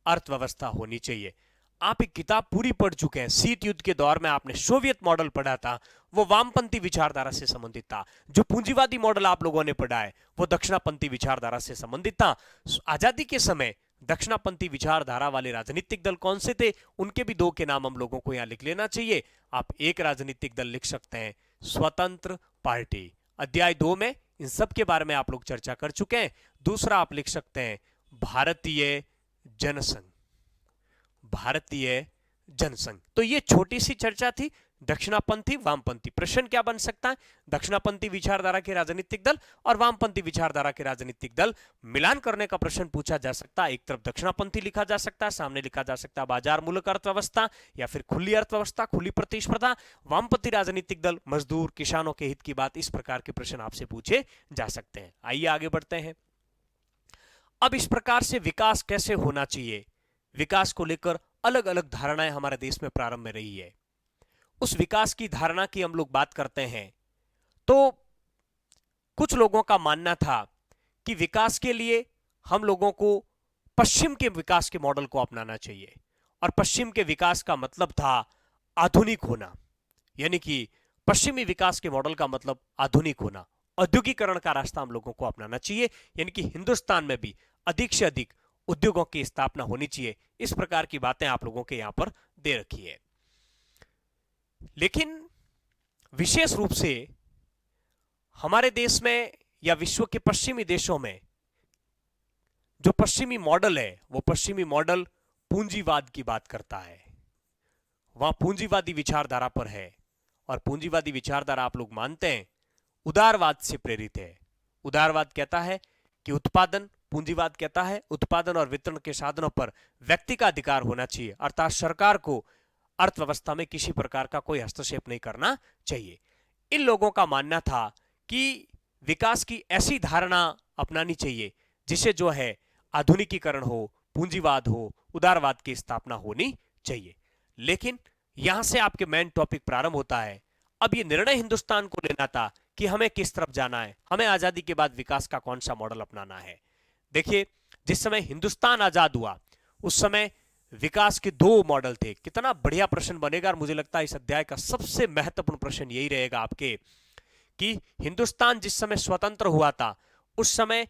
अर्थव्यवस्था होनी चाहिए। आप एक किताब पूरी पढ़ चुके हैं, शीत युद्ध के दौर में आपने सोवियत मॉडल पढ़ा था, वो वामपंथी विचारधारा से संबंधित था। जो पूंजीवादी मॉडल आप लोगों ने पढ़ा है वो दक्षिणापंथी विचारधारा से संबंधित था। आजादी के समय दक्षिणापंथी विचारधारा वाले राजनीतिक दल कौन से थे, उनके भी दो के नाम हम लोगों को यहां लिख लेना चाहिए। आप एक राजनीतिक दल लिख सकते हैं स्वतंत्र पार्टी, अध्याय 2 में इन सब के बारे में आप लोग चर्चा कर चुके हैं। दूसरा आप लिख सकते हैं भारतीय जनसंघ, भारतीय जनसंघ। तो ये छोटी सी चर्चा थी दक्षिणापंथी वामपंथी। प्रश्न क्या बन सकता है? दक्षिणापंथी विचारधारा के राजनीतिक दल और वामपंथी विचारधारा के राजनीतिक दल मिलान करने का प्रश्न पूछा जा सकता है। एक तरफ दक्षिणापंथी लिखा जा सकता है, सामने लिखा जा सकता है बाजार मूलक अर्थव्यवस्था या फिर खुली अर्थव्यवस्था, खुली प्रतिस्पर्धा। वामपंथी राजनीतिक दल मजदूर किसानों के हित की बात। इस प्रकार के प्रश्न आपसे पूछे जा सकते हैं। आइए आगे बढ़ते हैं। अब इस प्रकार से विकास कैसे होना चाहिए, विकास को लेकर अलग अलग धारणाएं हमारे देश में प्रारंभ में रही है। उस विकास की धारणा की हम लोग बात करते हैं तो कुछ लोगों का मानना था कि विकास के लिए हम लोगों को पश्चिम के विकास के मॉडल को अपनाना चाहिए। और पश्चिम के विकास का मतलब था आधुनिक होना, यानी कि पश्चिमी विकास के मॉडल का मतलब आधुनिक होना, औद्योगिकरण का रास्ता हम लोगों को अपनाना चाहिए। यानी कि हिंदुस्तान में भी अधिक से अधिक उद्योगों की स्थापना होनी चाहिए। इस प्रकार की बातें आप लोगों के यहां पर दे रखी है। लेकिन विशेष रूप से हमारे देश में या विश्व के पश्चिमी देशों में जो पश्चिमी मॉडल है वो पश्चिमी मॉडल पूंजीवाद की बात करता है। वहां पूंजीवादी विचारधारा पर है और पूंजीवादी विचारधारा आप लोग मानते हैं उदारवाद से प्रेरित है। उदारवाद कहता है कि उत्पादन, पूंजीवाद कहता है उत्पादन और वितरण के साधनों पर व्यक्ति का अधिकार होना चाहिए, अर्थात सरकार को अर्थव्यवस्था में किसी प्रकार का कोई हस्तक्षेप नहीं करना चाहिए। इन लोगों का मानना था कि विकास की ऐसी धारणा अपनानी चाहिए जिसे जो है आधुनिकीकरण हो, पूंजीवाद हो, उदारवाद की स्थापना होनी चाहिए। लेकिन यहां से आपके मेन टॉपिक प्रारंभ होता है। अब ये निर्णय हिंदुस्तान को लेना था कि हमें किस तरफ जाना है, हमें आजादी के बाद विकास का कौन सा मॉडल अपनाना है। देखिए, जिस समय हिंदुस्तान आजाद हुआ उस समय विकास के दो मॉडल थे। कितना बढ़िया प्रश्न बनेगा और मुझे लगता है इस अध्याय का सबसे महत्वपूर्ण प्रश्न यही रहेगा आपके कि हिंदुस्तान जिस समय स्वतंत्र हुआ था उस समय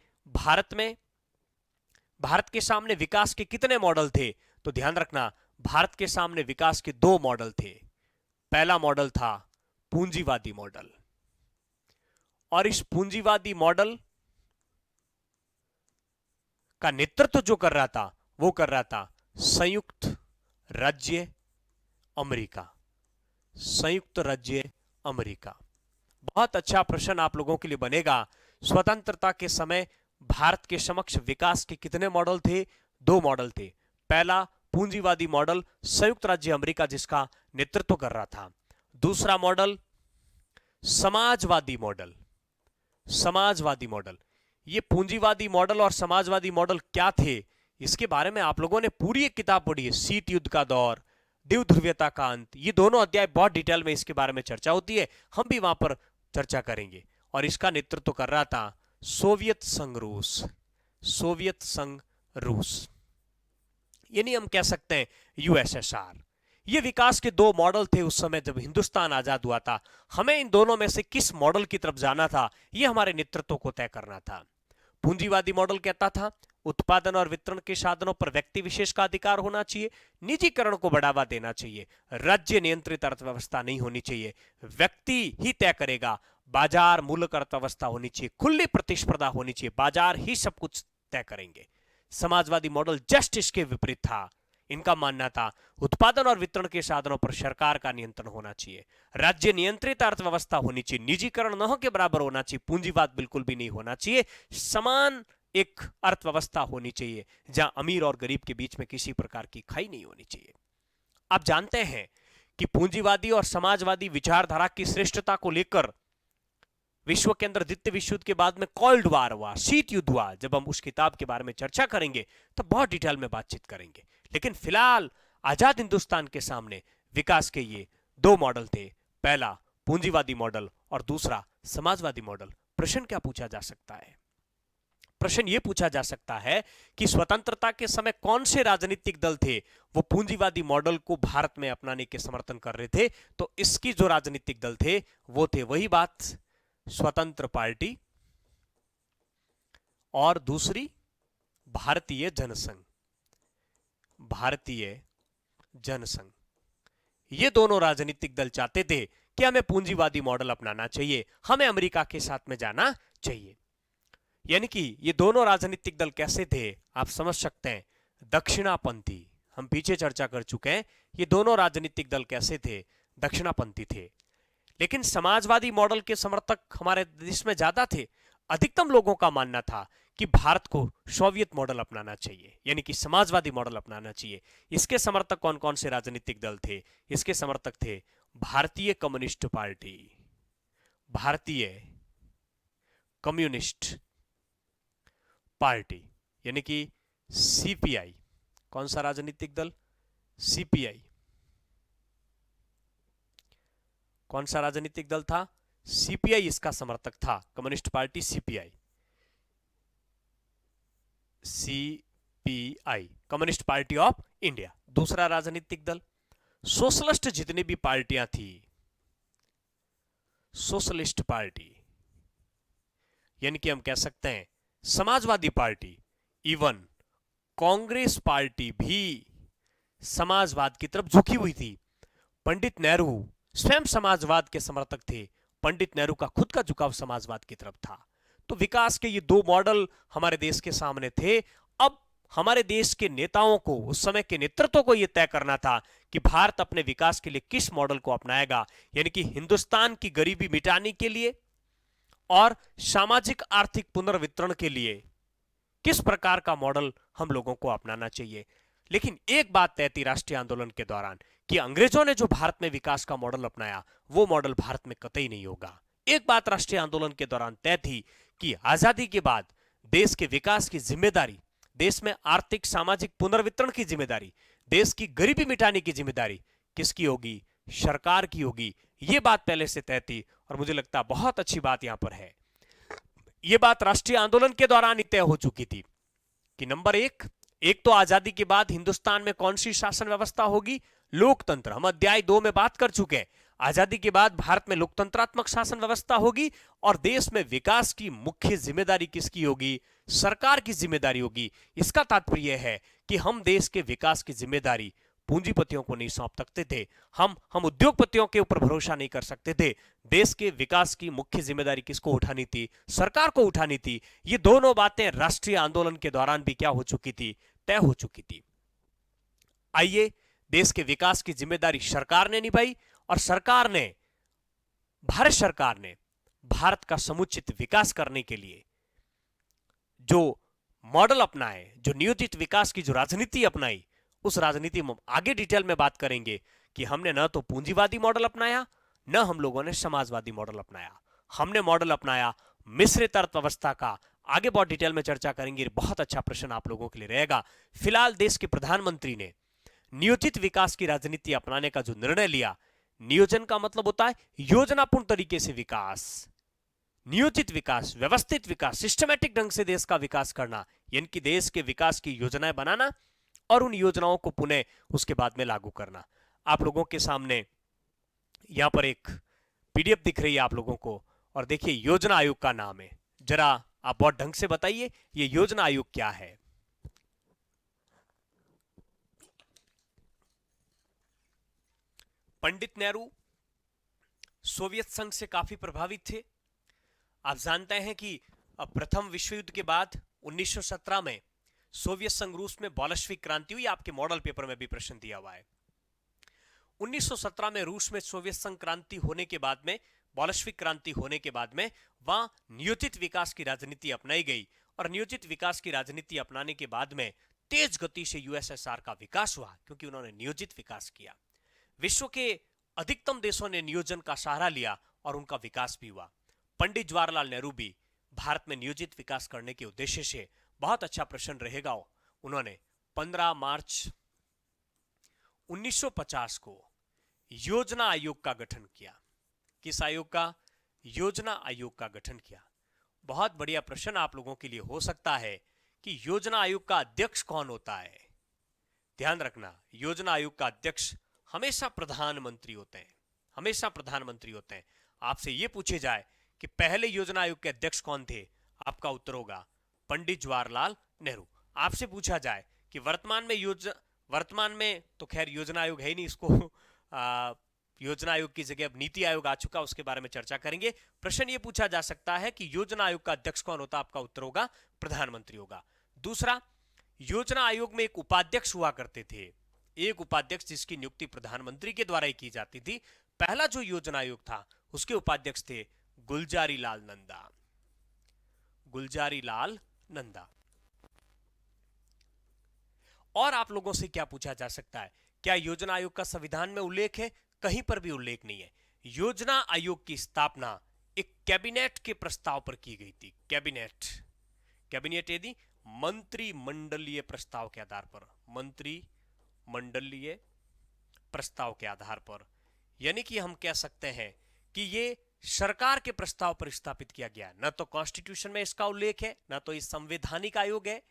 भारत के सामने विकास के कितने मॉडल थे? तो ध्यान रखना, भारत के सामने विकास के दो मॉडल थे। पहला मॉडल था पूंजीवादी मॉडल, और इस पूंजीवादी मॉडल का नेतृत्व जो कर रहा था वो कर रहा था संयुक्त राज्य अमेरिका। संयुक्त राज्य अमेरिका। बहुत अच्छा प्रश्न आप लोगों के लिए बनेगा। स्वतंत्रता के समय भारत के समक्ष विकास के कितने मॉडल थे? 2 मॉडल थे। पहला पूंजीवादी मॉडल संयुक्त राज्य अमेरिका जिसका नेतृत्व कर रहा था। दूसरा model Samajwadi model. Samajwadi model. ये पूंजीवादी मॉडल और समाजवादी मॉडल क्या थे इसके बारे में आप लोगों ने पूरी एक किताब पढ़ी है, शीत युद्ध का दौर, द्विध्रुवीयता का अंत। ये दोनों अध्याय बहुत डिटेल में इसके बारे में चर्चा होती है, हम भी वहां पर चर्चा करेंगे। और इसका नेतृत्व कर रहा था सोवियत संघ रूस। सोवियत संघ रूस, यानी हम कह सकते हैं यूएसएसआर। ये विकास के 2 मॉडल थे उस समय जब हिंदुस्तान आजाद हुआ था। हमें इन दोनों में से किस मॉडल की तरफ जाना था ये हमारे नेतृत्व को तय करना था। पूंजीवादी मॉडल कहता था उत्पादन और वितरण के साधनों पर व्यक्ति विशेष का अधिकार होना चाहिए, निजीकरण को बढ़ावा देना चाहिए, राज्य नियंत्रित अर्थव्यवस्था नहीं होनी चाहिए, व्यक्ति ही तय करेगा, बाजार मूलक अर्थव्यवस्था होनी चाहिए, खुली प्रतिस्पर्धा होनी चाहिए, बाजार ही सब कुछ तय करेंगे। समाजवादी मॉडल जस्ट इसके विपरीत था। इनका मानना था उत्पादन और वितरण के साधनों पर सरकार का नियंत्रण होना चाहिए, राज्य नियंत्रित अर्थव्यवस्था होनी चाहिए, निजीकरण न हो के बराबर होना चाहिए, पूंजीवाद बिल्कुल भी नहीं होना चाहिए, समान एक अर्थव्यवस्था होनी चाहिए जहां अमीर और गरीब के बीच में किसी प्रकार की खाई नहीं होनी चाहिए। आप जानते हैं कि पूंजीवादी और समाजवादी विचारधारा की श्रेष्ठता को लेकर विश्व के अंदर द्वितीय विश्व युद्ध के बाद में कोल्ड वार हुआ, शीत युद्ध हुआ। जब हम उस किताब के बारे में चर्चा करेंगे तो बहुत डिटेल में बातचीत करेंगे। लेकिन फिलहाल आजाद हिंदुस्तान के सामने विकास के ये 2 मॉडल थे, पहला पूंजीवादी मॉडल और दूसरा समाजवादी मॉडल। प्रश्न क्या पूछा जा सकता है? प्रश्न यह पूछा जा सकता है कि स्वतंत्रता के समय कौन से राजनीतिक दल थे वो पूंजीवादी मॉडल को भारत में अपनाने के समर्थन कर रहे थे? तो इसकी जो राजनीतिक दल थे वो थे, वही बात, स्वतंत्र पार्टी और दूसरी भारतीय जनसंघ। भारतीय जनसंघ। ये दोनों राजनीतिक दल चाहते थे कि हमें पूंजीवादी मॉडल अपनाना चाहिए, हमें अमेरिका के साथ में जाना चाहिए। यानी कि ये दोनों राजनीतिक दल कैसे थे आप समझ सकते हैं, दक्षिणापंथी। हम पीछे चर्चा कर चुके हैं ये दोनों राजनीतिक दल कैसे थे, दक्षिणापंथी थे। लेकिन समाजवादी मॉडल के समर्थक हमारे देश में ज्यादा थे। अधिकतम लोगों का मानना था कि भारत को सोवियत मॉडल अपनाना चाहिए, यानी कि समाजवादी मॉडल अपनाना चाहिए। इसके समर्थक कौन कौन से राजनीतिक दल थे? इसके समर्थक थे भारतीय कम्युनिस्ट पार्टी, भारतीय कम्युनिस्ट पार्टी, यानी कि सीपीआई। कौन सा राजनीतिक दल? सीपीआई। कौन सा राजनीतिक दल था? सीपीआई इसका समर्थक था, communist party CPI. CPI, communist party of India. दूसरा राजनीतिक दल सोशलिस्ट, जितनी भी पार्टियां थी, सोशलिस्ट पार्टी, यानी कि हम कह सकते हैं Samajwadi party, even Congress party भी समाजवाद की तरफ झुकी हुई थी। पंडित नेहरू स्वयं समाजवाद के समर्थक थे, पंडित नेहरू का खुद का झुकाव समाजवाद की तरफ था। तो विकास के ये 2 मॉडल हमारे देश के सामने थे। अब हमारे देश के नेताओं को, उस समय के नेतृत्व को यह तय करना था कि भारत अपने विकास के लिए किस मॉडल को अपनाएगा, यानी कि हिंदुस्तान की गरीबी मिटाने के लिए और सामाजिक आर्थिक पुनर्वितरण के लिए किस प्रकार का मॉडल हम लोगों को अपनाना चाहिए। लेकिन एक बात तय थी राष्ट्रीय आंदोलन के दौरान कि अंग्रेजों ने जो भारत में विकास का मॉडल अपनाया वो मॉडल भारत में कतई नहीं होगा। एक बात राष्ट्रीय आंदोलन के दौरान तय थी कि आजादी के बाद देश के विकास की जिम्मेदारी, देश में आर्थिक सामाजिक पुनर्वितरण की जिम्मेदारी, देश की गरीबी मिटाने की जिम्मेदारी किसकी होगी? सरकार की होगी। यह बात पहले से तय थी और मुझे लगता है बहुत अच्छी बात यहां पर है, यह बात राष्ट्रीय आंदोलन के दौरान ही तय हो चुकी थी कि नंबर एक तो आजादी के बाद हिंदुस्तान में कौन सी शासन व्यवस्था होगी? लोकतंत्र। हम अध्याय 2 में बात कर चुके हैं। आजादी के बाद भारत में लोकतंत्रात्मक शासन व्यवस्था होगी और देश में विकास की मुख्य जिम्मेदारी किसकी होगी? सरकार की जिम्मेदारी होगी। इसका तात्पर्य है कि हम देश के विकास की जिम्मेदारी पूंजीपतियों को नहीं सौंप सकते थे, हम उद्योगपतियों के ऊपर भरोसा नहीं कर सकते थे। देश के विकास की मुख्य जिम्मेदारी किसको उठानी थी? सरकार को उठानी थी। ये दोनों बातें राष्ट्रीय आंदोलन के दौरान भी क्या हो चुकी थी? तय हो चुकी थी। आइए, देश के विकास की जिम्मेदारी सरकार ने निभाई और भारत सरकार ने भारत का समुचित विकास करने के लिए जो मॉडल अपनाए, जो नियोजित विकास की जो राजनीति अपनाई, उस राजनीति में आगे डिटेल में बात करेंगे कि हमने न तो पूंजीवादी मॉडल अपनाया, न हम लोगों ने समाजवादी मॉडल अपनाया। हमने मॉडल अपनाया मिश्रित अर्थव्यवस्था का। आगे बहुत डिटेल में चर्चा करेंगे, बहुत अच्छा प्रश्न आप लोगों के लिए रहेगा। फिलहाल देश के प्रधानमंत्री ने नियोजित विकास की राजनीति अपनाने का जो निर्णय लिया, नियोजन का मतलब होता है योजनापूर्ण तरीके से विकास, नियोजित विकास, व्यवस्थित विकास, सिस्टमैटिक ढंग से देश का विकास करना, यानी कि देश के विकास की योजनाएं बनाना और उन योजनाओं को पुनः उसके बाद में लागू करना। आप लोगों के सामने यहां पर एक पीडीएफ दिख रही है आप लोगों को, और देखिए योजना आयोग का नाम है। जरा आप बहुत ढंग से बताइए ये योजना आयोग क्या है? पंडित नेहरू सोवियत संघ से काफी प्रभावित थे। आप जानते हैं कि प्रथम विश्व युद्ध के बाद 1917 में सोवियत संघ रूस में बोल्शेविक क्रांति हुई। आपके मॉडल पेपर में भी प्रश्न दिया हुआ है। 1917 में रूस में सोवियत संघ क्रांति होने के बाद में, बोल्शेविक क्रांति होने के बाद में वहां नियोजित विकास की राजनीति अपनाई गई, और नियोजित विकास की राजनीति अपनाने के बाद में तेज गति से यूएसएसआर का विकास हुआ, क्योंकि उन्होंने नियोजित विकास किया। विश्व के अधिकतम देशों ने नियोजन का सहारा लिया और उनका विकास भी हुआ। पंडित जवाहरलाल नेहरू भी भारत में नियोजित विकास करने के उद्देश्य से, बहुत अच्छा प्रश्न रहेगा, उन्होंने 15 मार्च 1950 को योजना आयोग का गठन किया। किस आयोग का? योजना आयोग का गठन किया। बहुत बढ़िया प्रश्न आप लोगों के लिए हो सकता है कि योजना आयोग का अध्यक्ष कौन होता है? ध्यान रखना, योजना आयोग का अध्यक्ष हमेशा प्रधानमंत्री होते हैं, हमेशा प्रधानमंत्री होते हैं। आपसे यह पूछे जाए कि पहले योजना आयोग के अध्यक्ष कौन थे, आपका उत्तर होगा पंडित जवाहरलाल नेहरू। आपसे पूछा जाए कि वर्तमान में तो खैर योजना आयोग है ही नहीं, इसको योजना आयोग की जगह अब नीति आयोग आ चुका, उसके बारे में चर्चा करेंगे। प्रश्न ये पूछा जा सकता है कि योजना आयोग का अध्यक्ष कौन होता? आपका उत्तर होगा प्रधानमंत्री होगा। दूसरा, योजना आयोग में एक उपाध्यक्ष हुआ करते थे, एक उपाध्यक्ष जिसकी नियुक्ति प्रधानमंत्री के द्वारा ही की जाती थी। पहला जो योजना आयोग था उसके उपाध्यक्ष थे गुलजारी लाल नंदा, गुलजारी लाल नंदा। और आप लोगों से क्या पूछा जा सकता है, क्या योजना आयोग का संविधान में उल्लेख है? कहीं पर भी उल्लेख नहीं है। योजना आयोग की स्थापना एक कैबिनेट के प्रस्ताव पर की गई थी। कैबिनेट यदि मंत्रिमंडलीय प्रस्ताव के आधार पर, मंत्रिमंडलीय प्रस्ताव के आधार पर, यानी कि हम कह सकते हैं कि ये सरकार के प्रस्ताव पर स्थापित किया गया। न तो कॉन्स्टिट्यूशन में इसका उल्लेख है, न तो ये संवैधानिक आयोग है,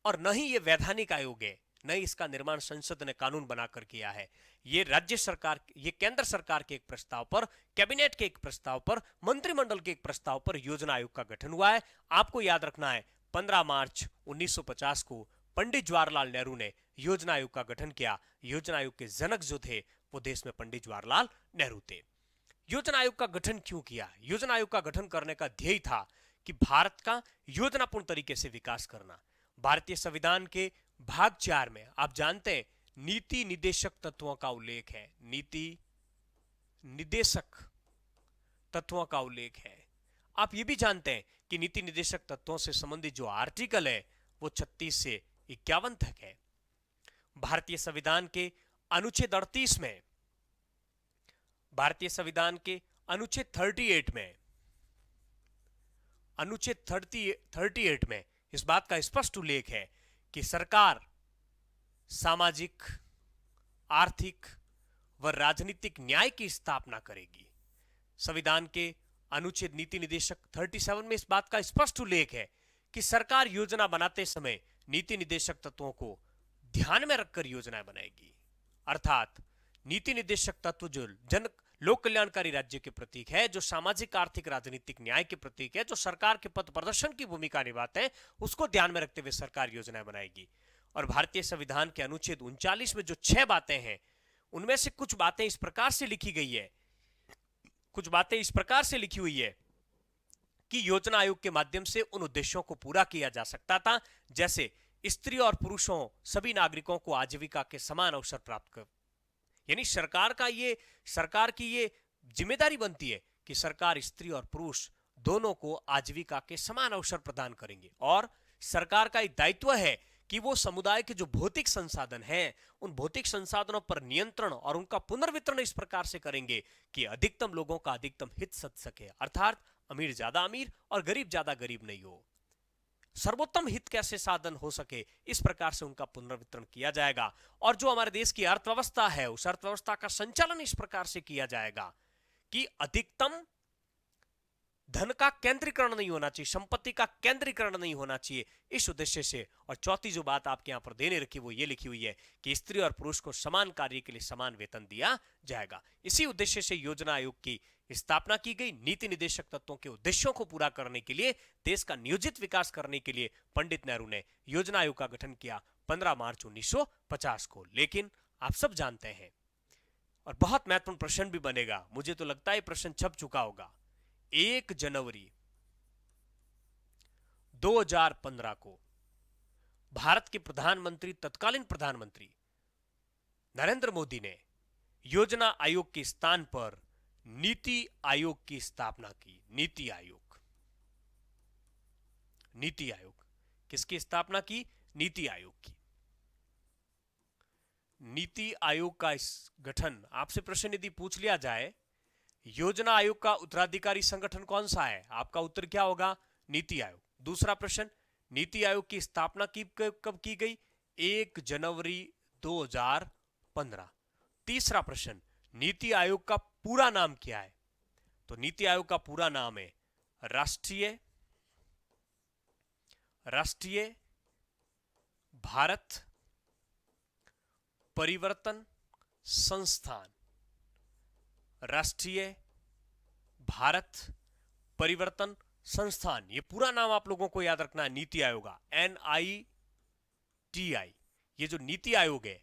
और न ही ये वैधानिक आयोग है, न ही इसका निर्माण संसद ने कानून बनाकर किया है। ये राज्य सरकार, ये केंद्र सरकार के एक प्रस्ताव पर, कैबिनेट के एक प्रस्ताव पर, मंत्रिमंडल के एक प्रस्ताव पर योजना आयोग का गठन हुआ है। आपको याद रखना है 15 मार्च 1950 को पंडित जवाहरलाल नेहरू ने योजना आयोग का गठन किया। योजना आयोग के जनक जो थे वो देश में पंडित जवाहरलाल नेहरू थे। योजना आयोग का गठन क्यों किया? योजना आयोग का गठन करने का ध्येय था कि भारत का योजनापूर्ण तरीके से विकास करना। भारतीय संविधान के भाग 4 में आप जानते हैं नीति निदेशक तत्वों का उल्लेख है, नीति निदेशक तत्वों का उल्लेख है। आप ये भी जानते हैं कि नीति निदेशक तत्वों से संबंधित जो आर्टिकल है वो 36 से 51 तक है। भारतीय संविधान के अनुच्छेद 38 में, भारतीय संविधान के अनुच्छेद 38 में, अनुच्छेद 38 में इस बात का स्पष्ट उल्लेख है कि सरकार सामाजिक, आर्थिक व राजनीतिक न्याय की स्थापना करेगी। संविधान के अनुच्छेद नीति निदेशक 37 में इस बात का स्पष्ट उल्लेख है कि सरकार योजना बनाते समय नीति निदेशक तत्वों को ध्यान में रखकर योजनाएं बनाएगी। अर्थात नीति निदेशक तत्व जो लोक कल्याणकारी राज्य के प्रतीक है, जो सामाजिक, आर्थिक, राजनीतिक न्याय के प्रतीक है, जो सरकार के पथ प्रदर्शन की भूमिका निभाते हैं, उसको ध्यान में रखते हुए सरकार योजनाएं बनाएगी। और भारतीय संविधान के अनुच्छेद 39 में जो 6 बातें हैं, उनमें से कुछ बातें इस प्रकार से लिखी गई है, कुछ बातें इस प्रकार से लिखी हुई है कि योजना आयोग के माध्यम से उन उद्देश्यों को पूरा किया जा सकता था, जैसे स्त्री और पुरुषों सभी नागरिकों को आजीविका के समान अवसर प्राप्त कर, यानी सरकार की ये जिम्मेदारी बनती है कि सरकार स्त्री और पुरुष दोनों को आजीविका के समान अवसर प्रदान करेंगे। और सरकार का एक दायित्व है कि वो समुदाय के जो भौतिक संसाधन हैं, उन भौतिक संसाधनों पर नियंत्रण और उनका पुनर्वितरण इस प्रकार से करेंगे कि अधिकतम लोगों का अधिकतम हित सध सके, अर्थात अमीर ज्यादा अमीर और गरीब ज्यादा गरीब नहीं हो, सर्वोत्तम हित कैसे साधन हो सके, इस प्रकार से उनका पुनर्वितरण किया जाएगा। और जो हमारे देश की अर्थव्यवस्था है, उस अर्थव्यवस्था का संचालन इस प्रकार से किया जाएगा कि अधिकतम धन का केंद्रीकरण नहीं होना चाहिए, संपत्ति का केंद्रीकरण नहीं होना चाहिए, इस उद्देश्य से। और चौथी जो बात आपके यहां पर देने रखी वो ये लिखी हुई है कि स्त्री और पुरुष को समान कार्य के लिए समान वेतन दिया जाएगा। इसी उद्देश्य से योजना आयोग की स्थापना की गई। नीति निदेशक तत्वों के उद्देश्यों को पूरा करने के लिए, देश का नियोजित विकास करने के लिए पंडित नेहरू ने योजना आयोग का गठन किया 15 मार्च 1950 को। लेकिन आप सब जानते हैं, और बहुत महत्वपूर्ण प्रश्न भी बनेगा, मुझे तो लगता है प्रश्न छप चुका होगा, 1 जनवरी 2015 को भारत के प्रधानमंत्री, तत्कालीन प्रधानमंत्री नरेंद्र मोदी ने योजना आयोग के स्थान पर नीति आयोग की स्थापना की। नीति आयोग किसकी स्थापना की? नीति आयोग की। नीति आयोग का इस गठन, आपसे प्रश्न यदि पूछ लिया जाए योजना आयोग का उत्तराधिकारी संगठन कौन सा है, आपका उत्तर क्या होगा? नीति आयोग। दूसरा प्रश्न, नीति आयोग की स्थापना कब की गई? 1 जनवरी 2015। तीसरा प्रश्न, नीति आयोग का पूरा नाम क्या है? तो नीति आयोग का पूरा नाम है राष्ट्रीय भारत परिवर्तन संस्थान। राष्ट्रीय भारत परिवर्तन संस्थान, ये पूरा नाम आप लोगों को याद रखना है, नीति आयोग का, NITI। ये जो नीति आयोग है,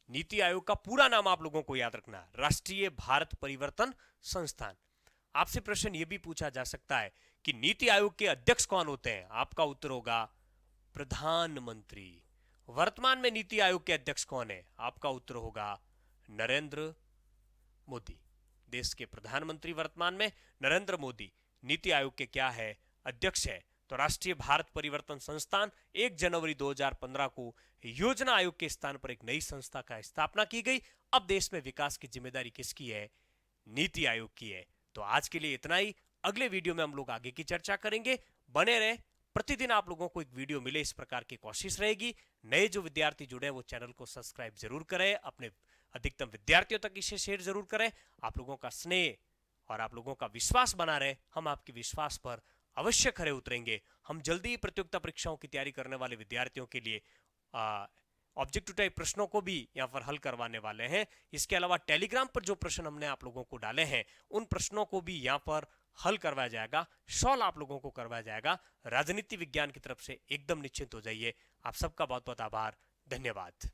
नीति आयोग का पूरा नाम आप लोगों को याद रखना है, राष्ट्रीय भारत परिवर्तन संस्थान। आपसे प्रश्न यह भी पूछा जा सकता है कि नीति आयोग के अध्यक्ष कौन होते हैं? आपका उत्तर होगा प्रधानमंत्री। वर्तमान में नीति आयोग के अध्यक्ष कौन है? आपका उत्तर होगा नरेंद्र मोदी। देश के प्रधानमंत्री वर्तमान में नरेंद्र मोदी नीति आयोग के क्या है? अध्यक्ष है। तो राष्ट्रीय भारत परिवर्तन संस्थान 1 जनवरी 2015 को योजना आयोग के स्थान पर एक नई संस्था का स्थापना की गई। अब देश में विकास की जिम्मेदारी किसकी है? नीति आयोग की है। तो आज के लिए इतना ही। अगले वीडियो में हम लोग आगे की चर्चा करेंगे। बने रहे, प्रतिदिन आप लोगों को एक वीडियो मिले, इस प्रकार की कोशिश रहेगी। नए जो विद्यार्थी जुड़े हैं वो चैनल को सब्सक्राइब जरूर करें, अपने अधिकतम विद्यार्थियों तक इसे शेयर जरूर करें। आप लोगों का स्नेह और आप लोगों का विश्वास बना रहे, हम आपके विश्वास पर अवश्य खरे उतरेंगे। हम जल्दी ही प्रतियोगिता परीक्षाओं की तैयारी करने वाले विद्यार्थियों के लिए ऑब्जेक्टिव टाइप प्रश्नों को भी यहाँ पर हल करवाने वाले हैं। इसके अलावा टेलीग्राम पर जो प्रश्न हमने आप लोगों को डाले हैं, उन प्रश्नों को भी यहाँ पर हल करवाया जाएगा, सॉल्व आप लोगों को करवाया जाएगा। राजनीति विज्ञान की तरफ से एकदम निश्चिंत हो जाइए। आप सबका बहुत बहुत आभार, धन्यवाद।